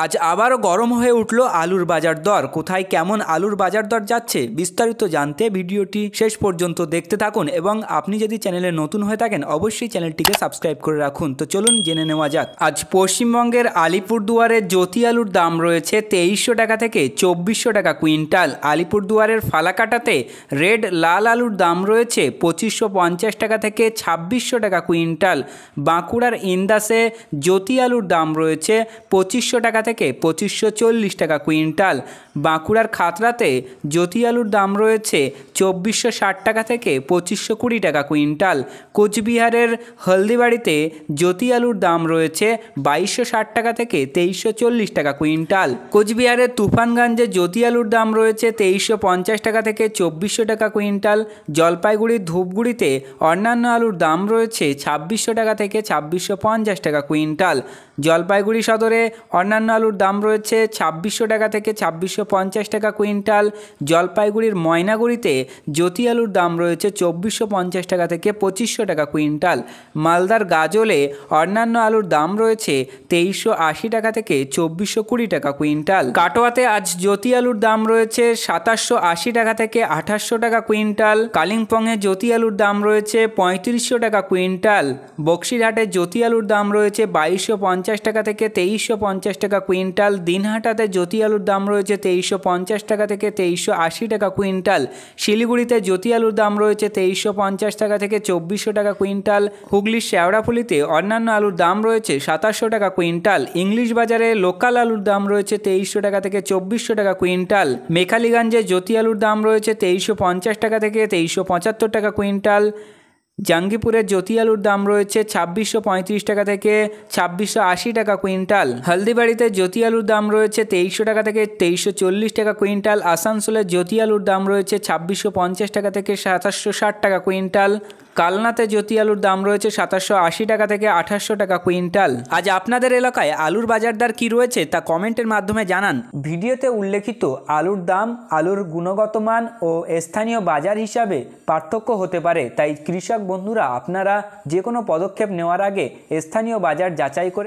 আজ আবারও গরম হয়ে উঠল আলুর বাজার দর। কোথায় কেমন আলুর বাজার দর যাচ্ছে বিস্তারিত জানতে ভিডিওটি শেষ পর্যন্ত দেখতে থাকুন এবং আপনি যদি চ্যানেলে নতুন হয়ে থাকেন অবশ্যই চ্যানেলটিকে সাবস্ক্রাইব করে রাখুন। তো চলুন জেনে নেওয়া যাক। আজ পশ্চিমবঙ্গের আলিপুরদুয়ারের জ্যোতি আলুর দাম রয়েছে 2300 টাকা থেকে 2400 টাকা কুইন্টাল। আলিপুরদুয়ারের ফালাকাটাতে রেড লাল আলুর দাম রয়েছে 2550 টাকা থেকে 2600 টাকা কুইন্টাল। বাঁকুড়ার ইন্দাসে জ্যোতি আলুর দাম রয়েছে 2500 টাকা থেকে 2540 টাকা কুইন্টাল। বাঁকুড়ার খাতড়াতে জ্যোতি আলুর দাম রয়েছে 2460 টাকা থেকে 2520 টাকা কুইন্টাল। কোচবিহারের হলদিবাড়িতে জ্যোতি আলুর দাম রয়েছে 2260 টাকা থেকে 2340 টাকা কুইন্টাল। কোচবিহারের তুফানগঞ্জে জ্যোতি আলুর দাম রয়েছে 2350 টাকা থেকে 2400 টাকা কুইন্টাল। জলপাইগুড়ির ধূপগুড়িতে অন্যান্য আলুর দাম রয়েছে 2600 টাকা থেকে 2650 টাকা কুইন্টাল। জলপাইগুড়ি সদরে অন্যান্য আলুর দাম রয়েছে 2600 টাকা থেকে 2650 টাকা কুইন্টাল। জলপাইগুড়ির ময়নাগুড়িতে জ্যোতি আলুর দাম রয়েছে 2450 টাকা থেকে 2500 টাকা কুইন্টাল। মালদার গাজলে অন্যান্য আলুর দাম রয়েছে 2380 টাকা থেকে 2420 টাকা কুইন্টাল। কাটোয়াতে আজ জ্যোতি আলুর দাম রয়েছে 2780 টাকা থেকে 2800 টাকা কুইন্টাল। কালিম্পংয়ে জ্যোতি আলুর দাম রয়েছে 3500 টাকা কুইন্টাল। বক্সিরহাটে জ্যোতি আলুর দাম রয়েছে 2250 টাকা থেকে 2350 টাকা কুইন্টাল। দিনহাটাতে জ্যোতি আলুর দাম রয়েছে 2350 টাকা থেকে 2380 টাকা কুইন্টাল। শিলিগুড়িতে জ্যোতি আলুর দাম রয়েছে 2350 টাকা থেকে 2400 টাকা কুইন্টাল। হুগলির শেওড়াফুলিতে অন্যান্য আলুর দাম রয়েছে 2700 টাকা কুইন্টাল। ইংলিশ বাজারে লোকাল আলুর দাম রয়েছে 2300 টাকা থেকে 2400 টাকা কুইন্টাল। মেখালিগঞ্জে জ্যোতি আলুর দাম রয়েছে 2350 টাকা থেকে 2375 টাকা কুইন্টাল। জাঙ্গিপুরের জ্যোতি আলুর দাম রয়েছে 2635 টাকা থেকে 2680 টাকা কুইন্টাল। হলদিবাড়িতে জ্যোতি আলুর দাম রয়েছে 2300 টাকা থেকে 2340 টাকা কুইন্টাল। আসানসোলের জ্যোতি আলুর দাম রয়েছে 2650 টাকা থেকে 2760 টাকা কুইন্টাল। কালনাতে জ্যোতি আলুর দাম রয়েছে 2780 টাকা থেকে 2800 টাকা কুইন্টাল। আজ আপনাদের এলাকায় আলুর বাজার দর কী রয়েছে তা কমেন্টের মাধ্যমে জানান। ভিডিওতে উল্লেখিত আলুর দাম আলুর গুণগত মান ও স্থানীয় বাজার হিসাবে পার্থক্য হতে পারে, তাই কৃষক বন্ধুরা আপনারা যে কোনো পদক্ষেপ নেওয়ার আগে স্থানীয় বাজার যাচাই করে